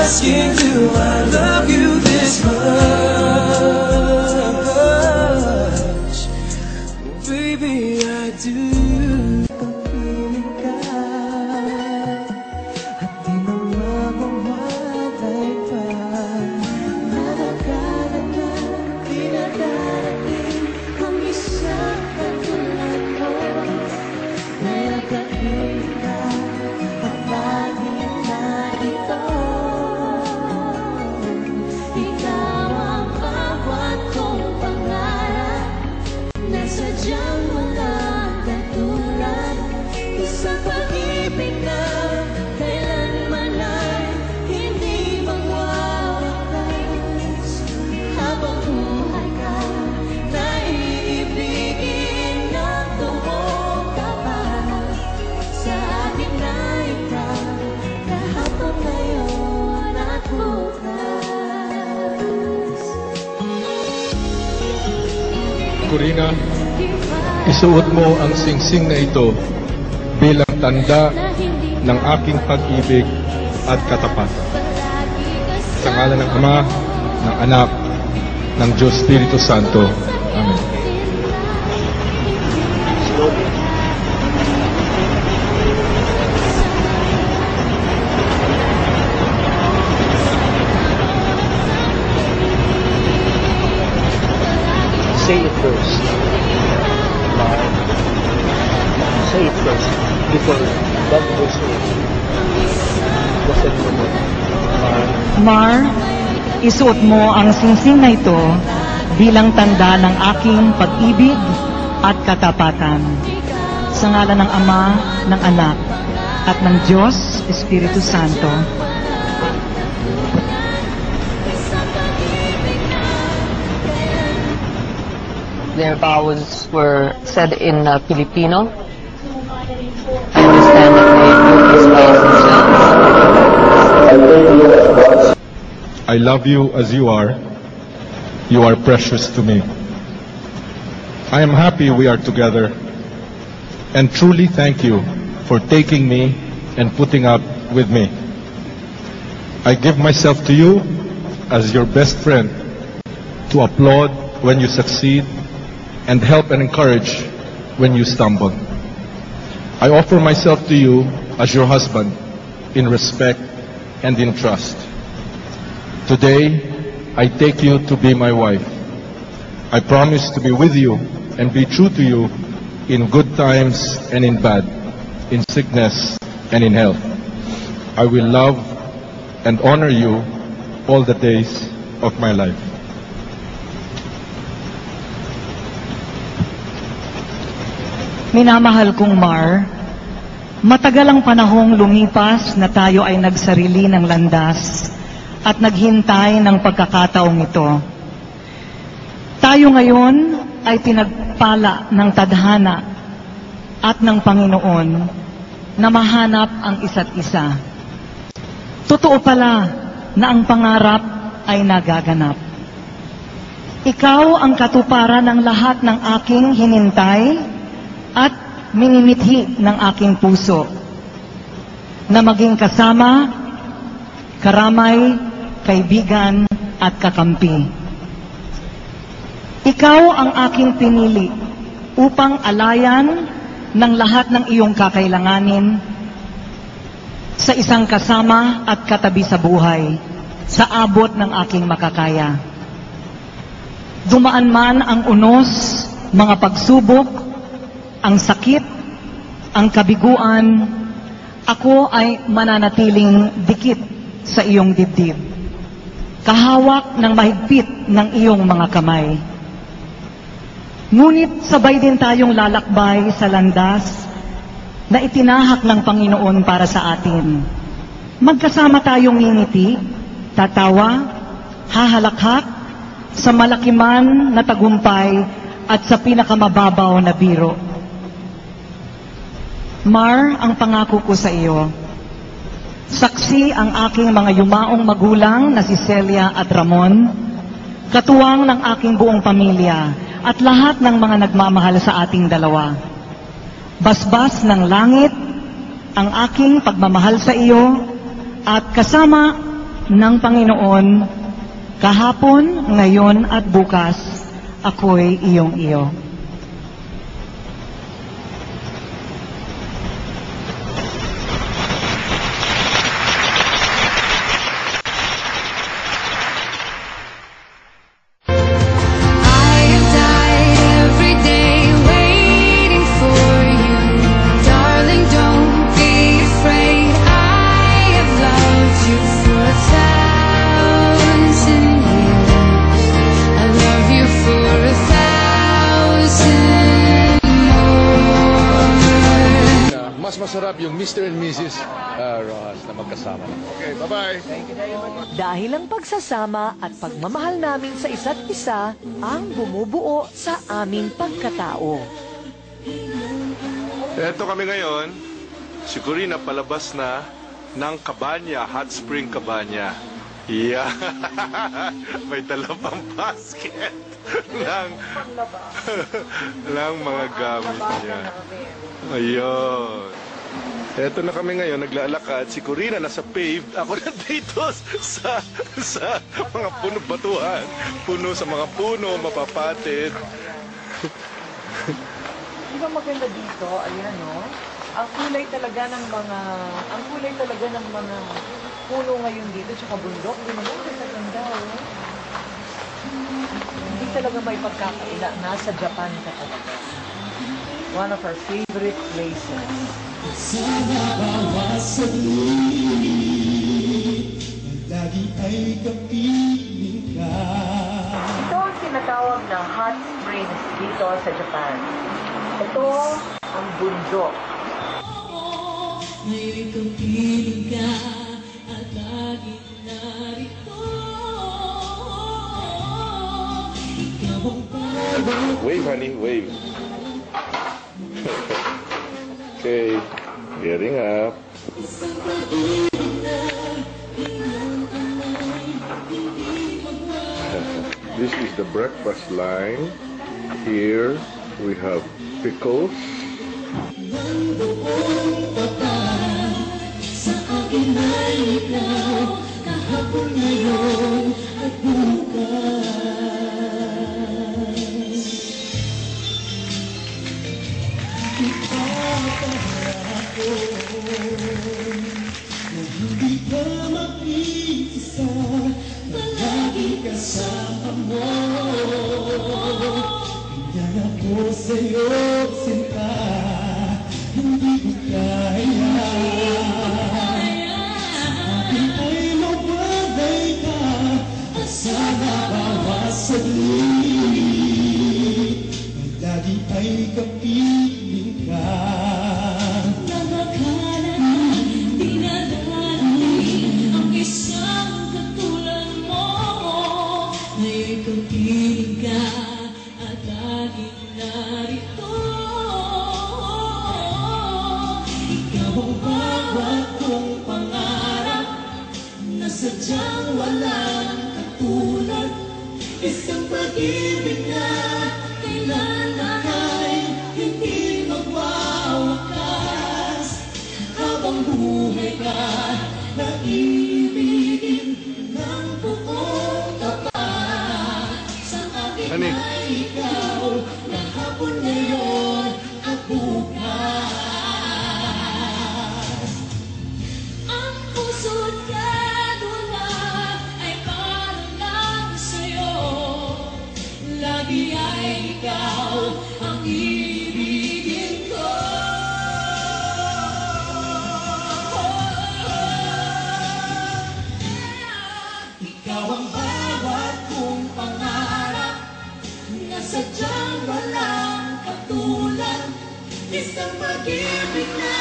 asking, do I love you this much? Baby, I do. Pag-ibig ka at di na mamamatay pa. Madagalan na di na darating ang isang katulad mo. Nayagapin ka at laging narito. Ikaw ang bawat kong pangarap na sadyang walang katulad. Isang pag-ibig na kailanman ay hindi magwawakas. Habang buhay ka, naiibigin ng tuwong tapat sa akin na ikaw, kahapon, ngayon at bukas. Corina, isuot mo ang singsing na ito bilang tanda ng aking pag-ibig at katapatan. Sa ngalan ng Ama, ng Anak, ng Diyos Espiritu Santo. Amen. Say it first. Say it first before God goes to it. Basta mo mo. Mar, isuot mo ang singsing na ito bilang tanda ng aking pag-ibig at katapatan. Sa ngalan ng Ama, ng Anak, at ng Diyos Espiritu Santo. Their vows were said in Filipino. I understand that they will explain themselves. I love you as you are. You are precious to me. I am happy we are together and truly thank you for taking me and putting up with me. I give myself to you as your best friend to applaud when you succeed and help and encourage when you stumble. I offer myself to you as your husband in respect and in trust. Today, I take you to be my wife. I promise to be with you and be true to you in good times and in bad, in sickness and in health. I will love and honor you all the days of my life. Minamahal kong Mar, matagal ang panahong lumipas na tayo ay nagsarili ng landas at naghintay ng pagkakataong ito. Tayo ngayon ay pinagpala ng tadhana at ng Panginoon na mahanap ang isa't isa. Totoo pala na ang pangarap ay nagaganap. Ikaw ang katuparan ng lahat ng aking hinintay at minimithi ng aking puso na maging kasama, karamay, kaibigan at kakampi. Ikaw ang aking pinili upang alayan ng lahat ng iyong kakailanganin sa isang kasama at katabi sa buhay sa abot ng aking makakaya. Dumaan man ang unos, mga pagsubok, ang sakit, ang kabiguan, ako ay mananatiling dikit sa iyong dibdib. Kahawak ng mahigpit ng iyong mga kamay. Ngunit sabay din tayong lalakbay sa landas na itinahak ng Panginoon para sa atin. Magkasama tayong ngingiti, tatawa, hahalakhak, sa malakiman na tagumpay at sa pinakamababaw na biro. Mar, ang pangako ko sa iyo, saksi ang aking mga yumaong magulang na si Celia at Ramon, katuwang ng aking buong pamilya at lahat ng mga nagmamahal sa ating dalawa. Basbas ng langit ang aking pagmamahal sa iyo at kasama ng Panginoon, kahapon, ngayon at bukas, ako'y iyong iyo. Mas masarap yung Mr. and Mrs. Rojas na magkasama. Okay, bye-bye. Dahil ang pagsasama at pagmamahal namin sa isa't isa ang bumubuo sa aming pagkatao. Eto kami ngayon, si Corina palabas na ng Cabana, Hot Spring Cabana. Yeah. May dala pang basket ng mga gamit niya. Ayun. Eto na kami ngayon, naglalakad. Si Corina nasa paved. Ako na dito sa mga puno batuhan. Puno sa mga puno, mapapatid. Di ba maganda dito? Ayan, no? Ang kulay talaga ng mga puno ngayon dito, tsaka bundok. Di naman, ganda, oh. Hindi talaga may pagkakaila. Nasa Japan ka talaga. One of our favorite places. Ito ang tinatawag na hot springs dito sa Japan. Ito ang bundok. Wave, honey, wave. Okay, getting up. This is the breakfast line. Here we have pickles. Isang pag-ibig na